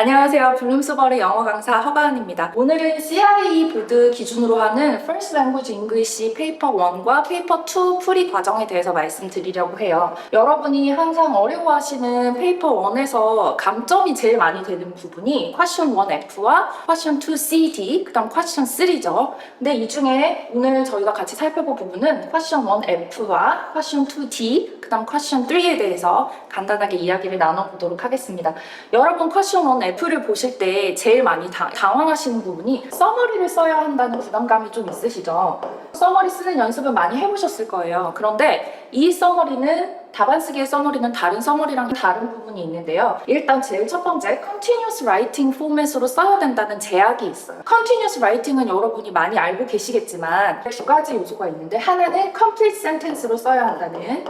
안녕하세요. 블룸스버리 영어 강사 허가은입니다. 오늘은 CRE 보드 기준으로 하는 First Language English 페이퍼 1과 페이퍼 2 풀이 과정에 대해서 말씀드리려고 해요. 여러분이 항상 어려워하시는 페이퍼 1에서 감점이 제일 많이 되는 부분이 Question 1F와 Question 2CD, 그 다음 Question 3죠. 근데 이 중에 오늘 저희가 같이 살펴볼 부분은 Question 1F와 Question 2D, 그 다음 Question 3에 대해서 간단하게 이야기를 나눠보도록 하겠습니다. 여러분 Question 1F를 보실 때 제일 많이 당황하시는 부분이 서머리를 써야 한다는 부담감이 좀 있으시죠? 서머리 쓰는 연습은 많이 해보셨을 거예요. 그런데 이 서머리는 답안쓰기의 서머리는 다른 서머리랑 다른 부분이 있는데요. 일단 제일 첫 번째, Continuous Writing 포맷으로 써야 된다는 제약이 있어요. Continuous Writing은 여러분이 많이 알고 계시겠지만 두 가지 요소가 있는데 하나는 Complete Sentence로 써야 한다는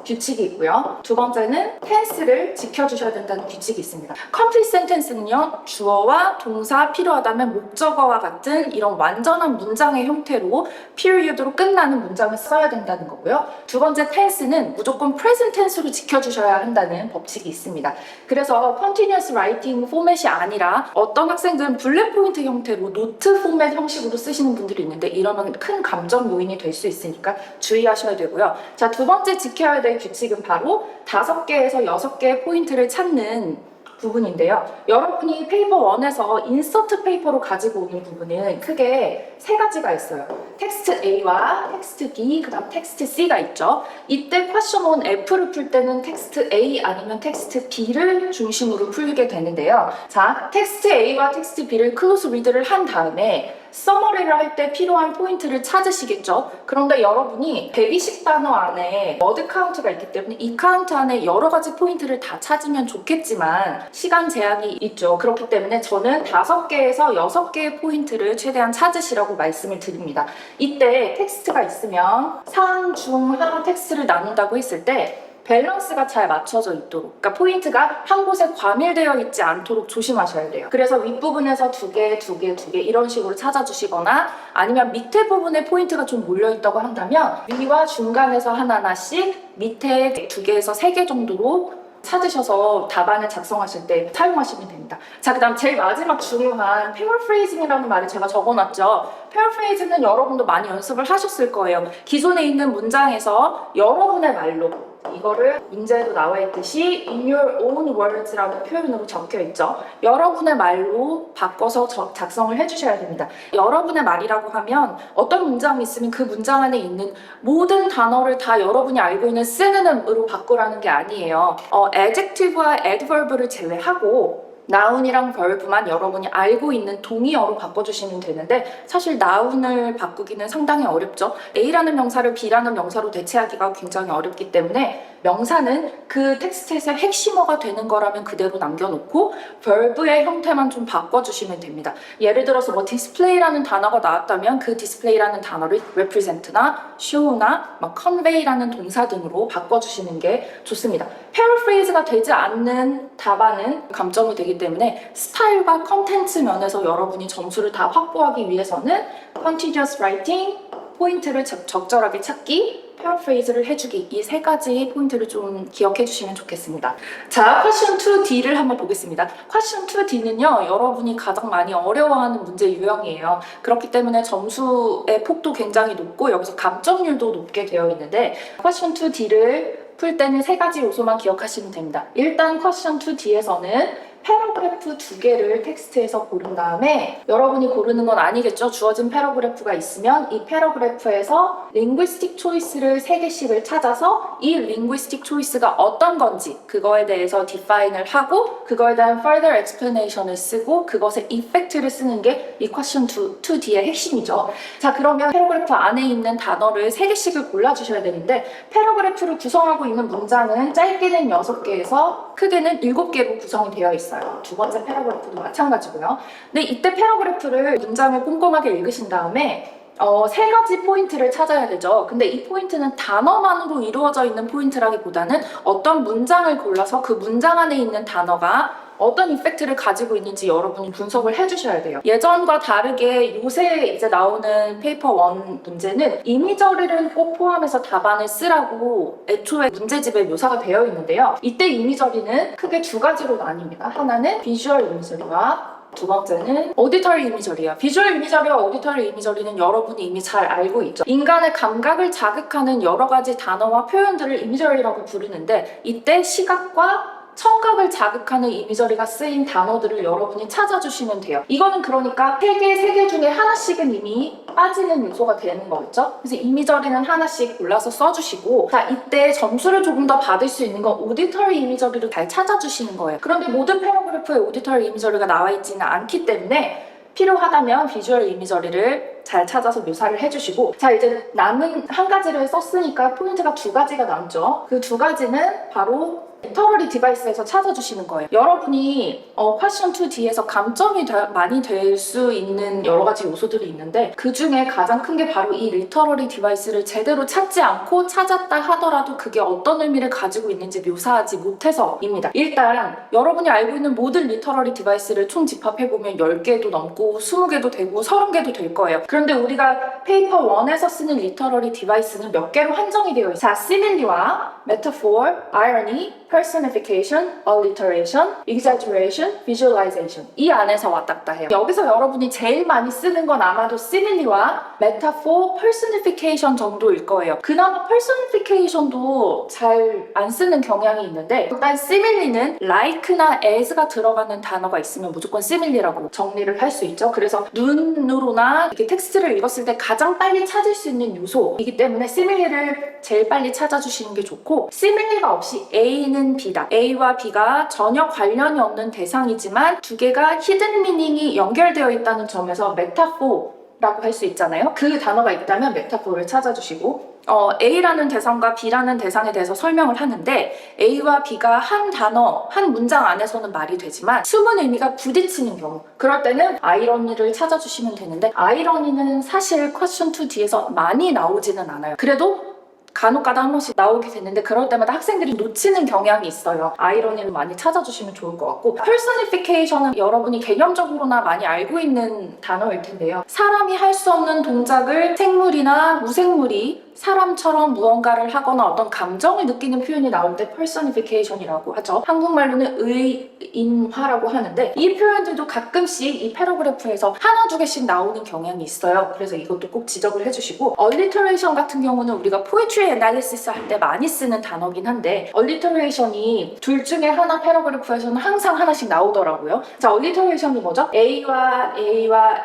규칙이 있고요. 두 번째는 tense를 지켜주셔야 된다는 규칙이 있습니다. Complete sentence는요, 주어와 동사, 필요하다면 목적어와 같은 이런 완전한 문장의 형태로 period로 끝나는 문장을 써야 된다는 거고요. 두 번째 tense는 무조건 present tense로 지켜주셔야 한다는 법칙이 있습니다. 그래서 continuous writing 포맷이 아니라 어떤 학생들은 bullet 포인트 형태로 노트 포맷 형식으로 쓰시는 분들이 있는데 이러면 큰 감점 요인이 될 수 있으니까 주의하셔야 되고요. 자, 두 번째 지켜야 될 규칙은 바로 5개에서 6개의 포인트를 찾는 부분인데요. 여러분이 페이퍼 1에서 인서트 페이퍼로 가지고 오는 부분은 크게 세 가지가 있어요. 텍스트 A와 텍스트 B, 그 다음 텍스트 C가 있죠. 이때 Question 1F를 풀 때는 텍스트 A 아니면 텍스트 B를 중심으로 풀게 되는데요. 자, 텍스트 A와 텍스트 B를 클로즈 리드를 한 다음에 서머리를 할 때 필요한 포인트를 찾으시겠죠? 그런데 여러분이 120단어 안에 워드 카운트가 있기 때문에 이 카운트 안에 여러 가지 포인트를 다 찾으면 좋겠지만 시간 제약이 있죠. 그렇기 때문에 저는 5개에서 6개의 포인트를 최대한 찾으시라고 말씀을 드립니다. 이때 텍스트가 있으면 상, 중, 하 텍스트를 나눈다고 했을 때 밸런스가 잘 맞춰져 있도록, 그러니까 포인트가 한 곳에 과밀되어 있지 않도록 조심하셔야 돼요. 그래서 윗부분에서 2개, 2개, 2개 이런 식으로 찾아주시거나 아니면 밑에 부분에 포인트가 좀 몰려있다고 한다면 위와 중간에서 하나하나씩 밑에 2개에서 3개 정도로 찾으셔서 답안을 작성하실 때 사용하시면 됩니다. 자, 그 다음 제일 마지막 중요한 paraphrasing이라는 말을 제가 적어놨죠. paraphrasing는 여러분도 많이 연습을 하셨을 거예요. 기존에 있는 문장에서 여러분의 말로 이거를 문제에도 나와 있듯이 in your own words라는 표현으로 적혀 있죠. 여러분의 말로 바꿔서 작성을 해주셔야 됩니다. 여러분의 말이라고 하면 어떤 문장이 있으면 그 문장 안에 있는 모든 단어를 다 여러분이 알고 있는 synonym으로 바꾸라는 게 아니에요. adjective와 adverb를 제외하고 noun이랑 verb만 여러분이 알고 있는 동의어로 바꿔주시면 되는데 사실 noun을 바꾸기는 상당히 어렵죠. A라는 명사를 B라는 명사로 대체하기가 굉장히 어렵기 때문에 명사는 그 텍스트에서 핵심어가 되는 거라면 그대로 남겨놓고 verb의 형태만 좀 바꿔주시면 됩니다. 예를 들어서 뭐 display라는 단어가 나왔다면 그 display라는 단어를 represent나 show나 convey라는 동사 등으로 바꿔주시는 게 좋습니다. paraphrase가 되지 않는 답안은 감점이 되기 때문에 스타일과 컨텐츠 면에서 여러분이 점수를 다 확보하기 위해서는 continuous writing, 포인트를 적절하게 찾기, paraphrase를 해주기 이 세 가지 포인트를 좀 기억해 주시면 좋겠습니다. 자, Question 2D를 한번 보겠습니다. Question 2D는요, 여러분이 가장 많이 어려워하는 문제 유형이에요. 그렇기 때문에 점수의 폭도 굉장히 높고 여기서 감점률도 높게 되어 있는데 Question 2D를 풀 때는 세 가지 요소만 기억하시면 됩니다. 일단 Question 2D에서는 패러그래프 2개를 텍스트에서 고른 다음에 여러분이 고르는 건 아니겠죠. 주어진 패러그래프가 있으면 이 패러그래프에서 linguistic choice를 3개씩을 찾아서 이 linguistic choice가 어떤 건지 그거에 대해서 define을 하고 그거에 대한 further explanation을 쓰고 그것의 effect를 쓰는 게 이 question 2D의 핵심이죠. 자, 그러면 패러그래프 안에 있는 단어를 3개씩을 골라주셔야 되는데 패러그래프를 구성하고 있는 문장은 짧게는 6개에서 크게는 7개로 구성이 되어 있어요. 두 번째 패러그래프도 마찬가지고요. 근데 이때 패러그래프를 문장을 꼼꼼하게 읽으신 다음에 3가지 포인트를 찾아야 되죠. 근데 이 포인트는 단어만으로 이루어져 있는 포인트라기보다는 어떤 문장을 골라서 그 문장 안에 있는 단어가 어떤 이펙트를 가지고 있는지 여러분이 분석을 해주셔야 돼요. 예전과 다르게 요새 이제 나오는 페이퍼 1 문제는 이미저리를 꼭 포함해서 답안을 쓰라고 애초에 문제집에 묘사가 되어 있는데요. 이때 이미저리는 크게 두 가지로 나뉩니다. 하나는 비주얼 이미저리와 두 번째는 오디터리 이미저리예요. 비주얼 이미저리와 오디터리 이미저리는 여러분이 이미 잘 알고 있죠. 인간의 감각을 자극하는 여러 가지 단어와 표현들을 이미저리라고 부르는데 이때 시각과 청각을 자극하는 이미저리가 쓰인 단어들을 여러분이 찾아주시면 돼요. 이거는 그러니까 세 개 중에 하나씩은 이미 빠지는 요소가 되는 거겠죠? 그래서 이미저리는 하나씩 골라서 써주시고 자, 이때 점수를 조금 더 받을 수 있는 건 오디터리 이미저리를 잘 찾아주시는 거예요. 그런데 모든 패러그래프에 오디터리 이미저리가 나와 있지는 않기 때문에 필요하다면 비주얼 이미저리를 잘 찾아서 묘사를 해주시고 자, 이제 남은 한 가지를 썼으니까 포인트가 두 가지가 남죠. 그 두 가지는 바로 리터러리 디바이스에서 찾아주시는 거예요. 여러분이 퀘스천 2 뒤에서 감점이 많이 될 수 있는 여러 가지 요소들이 있는데 그 중에 가장 큰 게 바로 이 리터러리 디바이스를 제대로 찾지 않고 찾았다 하더라도 그게 어떤 의미를 가지고 있는지 묘사하지 못해서입니다. 일단 여러분이 알고 있는 모든 리터러리 디바이스를 총 집합해보면 10개도 넘고 20개도 되고 30개도 될 거예요. 그런데 우리가 페이퍼 1에서 쓰는 리터러리 디바이스는 몇 개로 한정이 되어 있어요. 자, 시밀리와 metaphor, irony, personification, alliteration, exaggeration, visualization 이 안에서 왔다 갔다 해요. 여기서 여러분이 제일 많이 쓰는 건 아마도 simile와 metaphor, personification 정도일 거예요. 그나마 personification도 잘 안 쓰는 경향이 있는데 일단 simile는 like나 as가 들어가는 단어가 있으면 무조건 simile라고 정리를 할 수 있죠. 그래서 눈으로나 이렇게 텍스트를 읽었을 때 가장 빨리 찾을 수 있는 요소이기 때문에 simile를 제일 빨리 찾아주시는 게 좋고 simile가 없이 A는 B다. A와 B가 전혀 관련이 없는 대상이지만 두 개가 히든 미닝이 연결되어 있다는 점에서 메타포라고 할 수 있잖아요. 그 단어가 있다면 메타포를 찾아주시고 A라는 대상과 B라는 대상에 대해서 설명을 하는데 A와 B가 한 단어, 한 문장 안에서는 말이 되지만 숨은 의미가 부딪히는 경우 그럴 때는 아이러니를 찾아주시면 되는데 아이러니는 사실 퀘스천 2 뒤에서 많이 나오지는 않아요. 그래도 간혹가다 한 번씩 나오게 됐는데 그럴 때마다 학생들이 놓치는 경향이 있어요. 아이러니를 많이 찾아주시면 좋을 것 같고 personification은 여러분이 개념적으로나 많이 알고 있는 단어일 텐데요. 사람이 할 수 없는 동작을 생물이나 무생물이 사람처럼 무언가를 하거나 어떤 감정을 느끼는 표현이 나올 때 personification이라고 하죠. 한국말로는 의인화라고 하는데 이 표현들도 가끔씩 이 패러그래프에서 하나 두 개씩 나오는 경향이 있어요. 그래서 이것도 꼭 지적을 해주시고 alliteration 같은 경우는 우리가 poetry analysis 할 때 많이 쓰는 단어긴 한데 alliteration이 둘 중에 하나 패러그래프에서는 항상 하나씩 나오더라고요. 자, alliteration이 뭐죠? A와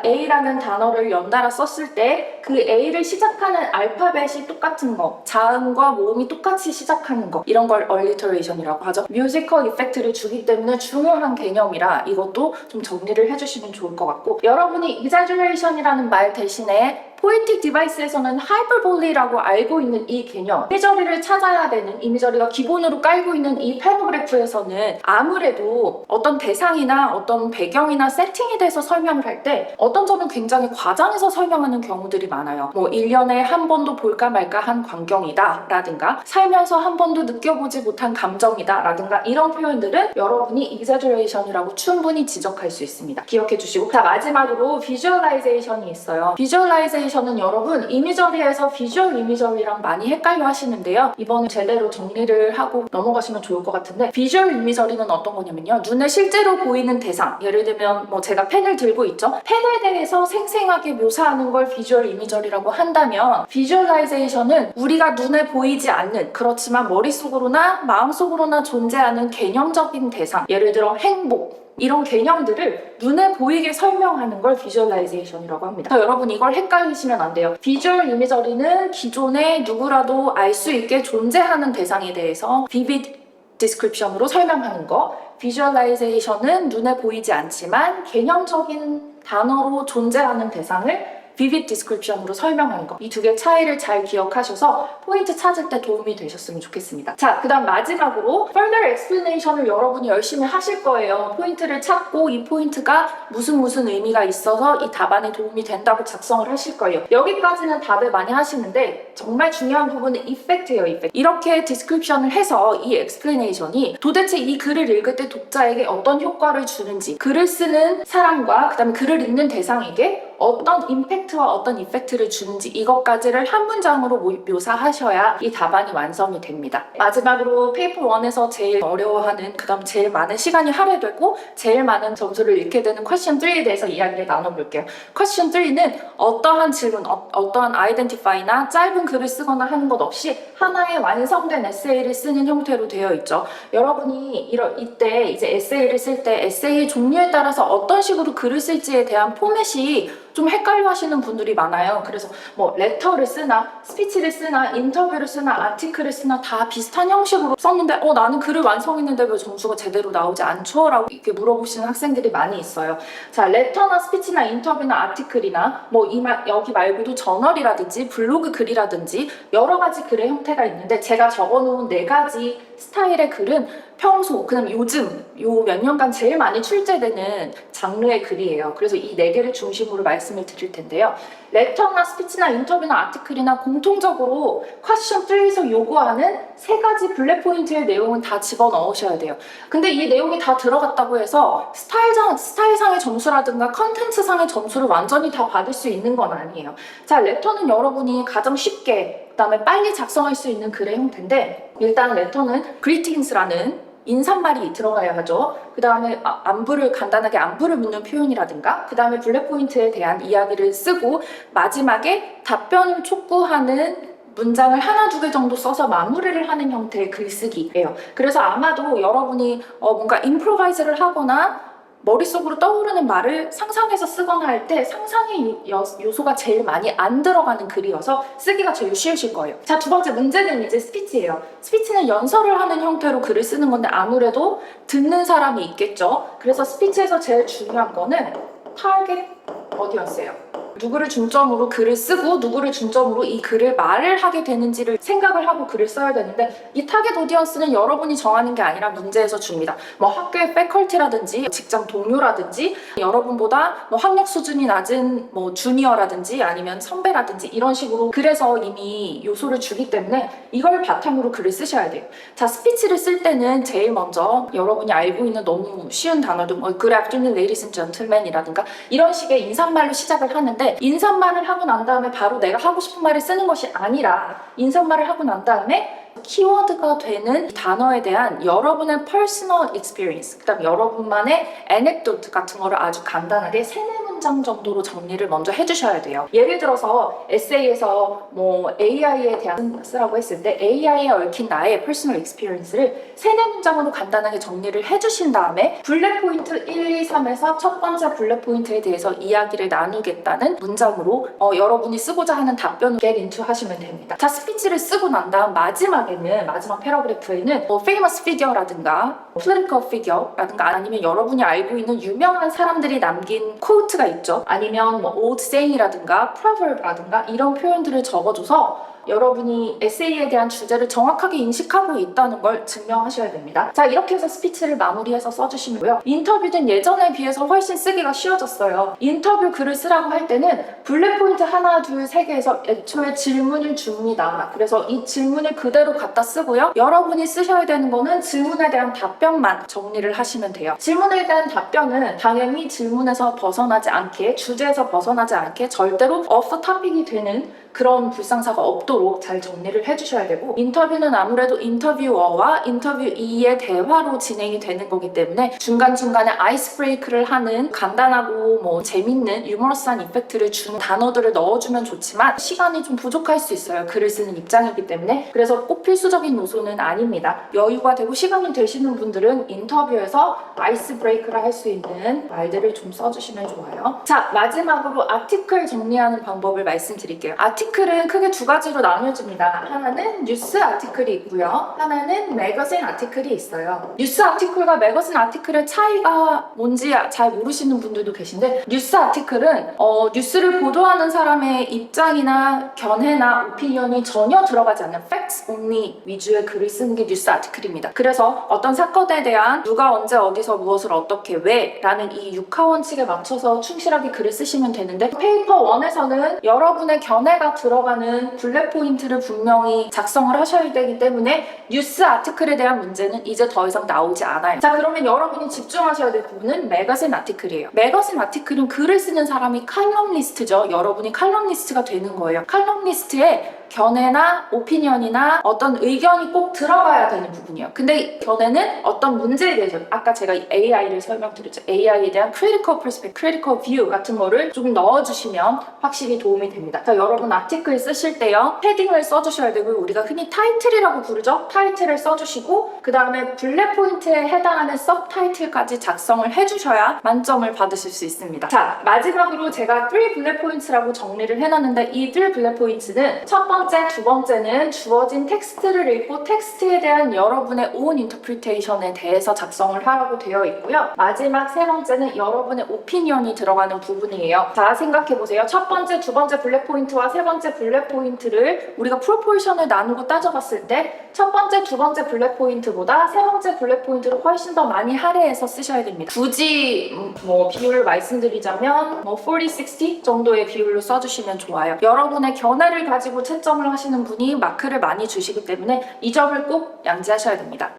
A라는 단어를 연달아 썼을 때 그 A를 시작하는 알파벳이 똑같은 거, 자음과 모음이 똑같이 시작하는 거 이런 걸 alliteration이라고 하죠. 뮤지컬 이펙트를 주기 때문에 중요한 개념이라 이것도 좀 정리를 해주시면 좋을 것 같고 여러분이 exaggeration이라는 말 대신에 포에틱 디바이스에서는 하이퍼볼리라고 알고 있는 이 개념 이미저리를 찾아야 되는 이미저리가 기본으로 깔고 있는 이 패러그래프에서는 아무래도 어떤 대상이나 어떤 배경이나 세팅에 대해서 설명을 할 때 어떤 점은 굉장히 과장해서 설명하는 경우들이 많아요. 뭐 1년에 한 번도 볼까 말까 한 광경이다 라든가 살면서 한 번도 느껴보지 못한 감정이다 라든가 이런 표현들은 여러분이 exaggeration이라고 충분히 지적할 수 있습니다. 기억해 주시고 자, 마지막으로 visualization이 있어요. visualization은 여러분 이미저리에서 비주얼 이미저리랑 많이 헷갈려 하시는데요. 이번에 제대로 정리를 하고 넘어가시면 좋을 것 같은데 비주얼 이미저리는 어떤 거냐면요. 눈에 실제로 보이는 대상 예를 들면 뭐 제가 펜을 들고 있죠. 펜에 대해서 생생하게 묘사하는 걸 비주얼 이미저리라고 한다면 비주얼라이제이션은 우리가 눈에 보이지 않는 그렇지만 머릿속으로나 마음속으로나 존재하는 개념적인 대상 예를 들어 행복 이런 개념들을 눈에 보이게 설명하는 걸 비주얼라이제이션이라고 합니다. 여러분 이걸 헷갈리시면 안 돼요. 비주얼 이미저리는 기존에 누구라도 알 수 있게 존재하는 대상에 대해서 vivid description으로 설명하는 거 비주얼라이제이션은 눈에 보이지 않지만 개념적인 단어로 존재하는 대상을 vivid description으로 설명하는 거. 이 두 개의 차이를 잘 기억하셔서 포인트 찾을 때 도움이 되셨으면 좋겠습니다. 자, 그 다음 마지막으로 further explanation을 여러분이 열심히 하실 거예요. 포인트를 찾고 이 포인트가 무슨 의미가 있어서 이 답안에 도움이 된다고 작성을 하실 거예요. 여기까지는 다들 많이 하시는데 정말 중요한 부분은 이펙트예요, 이펙트. 이렇게 디스크립션을 해서 이 explanation이 도대체 이 글을 읽을 때 독자에게 어떤 효과를 주는지, 글을 쓰는 사람과 그 다음에 글을 읽는 대상에게 어떤 임팩트와 어떤 이펙트를 주는지 이것까지를 한 문장으로 묘사하셔야 이 답안이 완성이 됩니다. 마지막으로 페이퍼 1에서 제일 어려워하는, 그 다음 제일 많은 시간이 할애되고 제일 많은 점수를 잃게 되는 퀘스천 3에 대해서 이야기를 나눠볼게요. 퀘스천 3는 어떠한 질문, 어떠한 아이덴티파이나 짧은 글을 쓰거나 하는 것 없이 하나의 완성된 에세이를 쓰는 형태로 되어 있죠. 여러분이 이때 이제 에세이를 쓸 때 에세이 종류에 따라서 어떤 식으로 글을 쓸지에 대한 포맷이 좀 헷갈려 하시는 분들이 많아요. 그래서 뭐 레터를 쓰나 스피치를 쓰나 인터뷰를 쓰나 아티클을 쓰나 다 비슷한 형식으로 썼는데 나는 글을 완성했는데 왜 점수가 제대로 나오지 않죠? 라고 이렇게 물어보시는 학생들이 많이 있어요. 자, 레터나 스피치나 인터뷰나 아티클이나 뭐 여기 말고도 저널이라든지 블로그 글이라든지 여러 가지 글의 형태가 있는데 제가 적어놓은 4가지 스타일의 글은 평소, 그다음 요즘 요 몇 년간 제일 많이 출제되는 장르의 글이에요. 그래서 이 4개를 중심으로 말씀을 드릴 텐데요. 레터나 스피치나 인터뷰나 아티클이나 공통적으로 퀘스천 3에서 요구하는 3가지 블랙 포인트의 내용은 다 집어넣으셔야 돼요. 근데 이 내용이 다 들어갔다고 해서 스타일상의 점수라든가 컨텐츠상의 점수를 완전히 다 받을 수 있는 건 아니에요. 자, 레터는 여러분이 가장 쉽게 그 다음에 빨리 작성할 수 있는 글의 형태인데, 일단 레터는 greetings라는 인사말이 들어가야 하죠. 그 다음에 간단하게 안부를 묻는 표현이라든가, 그 다음에 블랙 포인트에 대한 이야기를 쓰고 마지막에 답변을 촉구하는 문장을 1-2개 정도 써서 마무리를 하는 형태의 글쓰기예요. 그래서 아마도 여러분이 뭔가 임프로바이즈를 하거나 머릿속으로 떠오르는 말을 상상해서 쓰거나 할 때 상상의 요소가 제일 많이 안 들어가는 글이어서 쓰기가 제일 쉬우실 거예요. 자, 2번째 문제는 이제 스피치예요. 스피치는 연설을 하는 형태로 글을 쓰는 건데 아무래도 듣는 사람이 있겠죠. 그래서 스피치에서 제일 중요한 거는 타겟 어디언스예요. 누구를 중점으로 글을 쓰고 누구를 중점으로 이 글을 말을 하게 되는지를 생각을 하고 글을 써야 되는데, 이 타겟 오디언스는 여러분이 정하는 게 아니라 문제에서 줍니다. 뭐 학교의 패컬티라든지 직장 동료라든지 여러분보다 뭐 학력 수준이 낮은 뭐 주니어라든지 아니면 선배라든지 이런 식으로 그래서 이미 요소를 주기 때문에 이걸 바탕으로 글을 쓰셔야 돼요. 자, 스피치를 쓸 때는 제일 먼저 여러분이 알고 있는 너무 쉬운 단어들, 뭐 Good afternoon ladies and gentlemen 이라든가 이런 식의 인사말로 시작을 하는데, 인사말을 하고 난 다음에 바로 내가 하고 싶은 말을 쓰는 것이 아니라 인사말을 하고 난 다음에 키워드가 되는 단어에 대한 여러분의 personal experience, 그 다음 여러분만의 anecdote 같은 거를 아주 간단하게 3-4문장 정도로 정리를 먼저 해주셔야 돼요. 예를 들어서 에세이에서 뭐 AI에 대한 쓰라고 했을 때 AI에 얽힌 나의 personal experience를 3-4문장으로 간단하게 정리를 해주신 다음에 블랙 포인트 1, 2, 3에서 첫 번째 블랙 포인트에 대해서 이야기를 나누겠다는 문장으로 여러분이 쓰고자 하는 답변을 get into 하시면 됩니다. 자, 스피치를 쓰고 난 다음 마지막 패러그래프에는 뭐 famous figure라든가 political figure라든가 아니면 여러분이 알고 있는 유명한 사람들이 남긴 quote가 있죠. 아니면 뭐 old saying이라든가 proverb라든가 이런 표현들을 적어줘서 여러분이 에세이에 대한 주제를 정확하게 인식하고 있다는 걸 증명하셔야 됩니다. 자, 이렇게 해서 스피치를 마무리해서 써주시고요. 인터뷰는 예전에 비해서 훨씬 쓰기가 쉬워졌어요. 인터뷰 글을 쓰라고 할 때는 블랙 포인트 1, 2, 3개에서 애초에 질문을 줍니다. 그래서 이 질문을 그대로 갖다 쓰고요. 여러분이 쓰셔야 되는 거는 질문에 대한 답변만 정리를 하시면 돼요. 질문에 대한 답변은 당연히 질문에서 벗어나지 않게, 주제에서 벗어나지 않게 절대로 off topic이 되는 그런 불상사가 없도록 잘 정리를 해주셔야 되고, 인터뷰는 아무래도 인터뷰어와 인터뷰이의 대화로 진행이 되는 거기 때문에 중간중간에 아이스 브레이크를 하는 간단하고 뭐 재밌는 유머러스한 이펙트를 주는 단어들을 넣어주면 좋지만 시간이 좀 부족할 수 있어요. 글을 쓰는 입장이기 때문에. 그래서 꼭 필수적인 요소는 아닙니다. 여유가 되고 시간이 되시는 분들은 인터뷰에서 아이스 브레이크를 할 수 있는 말들을 좀 써주시면 좋아요. 자, 마지막으로 아티클 정리하는 방법을 말씀드릴게요. 아티클은 크게 2가지로 나뉘어집니다. 하나는 뉴스 아티클이 있고요. 하나는 매거진 아티클이 있어요. 뉴스 아티클과 매거진 아티클의 차이가 뭔지 잘 모르시는 분들도 계신데, 뉴스 아티클은 뉴스를 보도하는 사람의 입장이나 견해나 오피니언이 전혀 들어가지 않는 facts only 위주의 글을 쓰는 게 뉴스 아티클입니다. 그래서 어떤 사건에 대한 누가 언제 어디서 무엇을 어떻게 왜 라는 이 6하원칙에 맞춰서 충실하게 글을 쓰시면 되는데, 페이퍼 1에서는 여러분의 견해가 들어가는 블랙 포인트를 분명히 작성을 하셔야 되기 때문에 뉴스 아티클에 대한 문제는 이제 더 이상 나오지 않아요. 자, 그러면 여러분이 집중하셔야 될 부분은 매거진 아티클이에요. 매거진 아티클은 글을 쓰는 사람이 칼럼니스트죠. 여러분이 칼럼니스트가 되는 거예요. 칼럼니스트에 견해나 오피니언이나 어떤 의견이 꼭 들어가야 되는 부분이에요. 근데 견해는 어떤 문제에 대해서, 아까 제가 AI를 설명드렸죠. AI에 대한 critical perspective, critical view 같은 거를 좀 넣어주시면 확실히 도움이 됩니다. 자, 여러분 아티클 쓰실 때요, 헤딩을 써주셔야 되고, 우리가 흔히 타이틀이라고 부르죠. 타이틀을 써주시고, 그 다음에 블랙 포인트에 해당하는 서브 타이틀까지 작성을 해주셔야 만점을 받으실 수 있습니다. 자, 마지막으로 제가 3 블랙 포인트라고 정리를 해놨는데, 이 3 블랙 포인트는 첫 번째, 두 번째는 주어진 텍스트를 읽고 텍스트에 대한 여러분의 own interpretation에 대해서 작성을 하라고 되어 있고요. 마지막 세 번째는 여러분의 오피니언이 들어가는 부분이에요. 자, 생각해보세요. 첫 번째, 두 번째 블랙 포인트와 세 번째 블랙 포인트를 우리가 프로포션을 나누고 따져봤을 때 첫 번째, 두 번째 블랙 포인트보다 세 번째 블랙 포인트를 훨씬 더 많이 할애해서 쓰셔야 됩니다. 굳이 비율을 말씀드리자면 40-60 정도의 비율로 써주시면 좋아요. 여러분의 견해를 가지고 채점을 하시는 분이 마크를 많이 주시기 때문에 이 점을 꼭 양지하셔야 됩니다.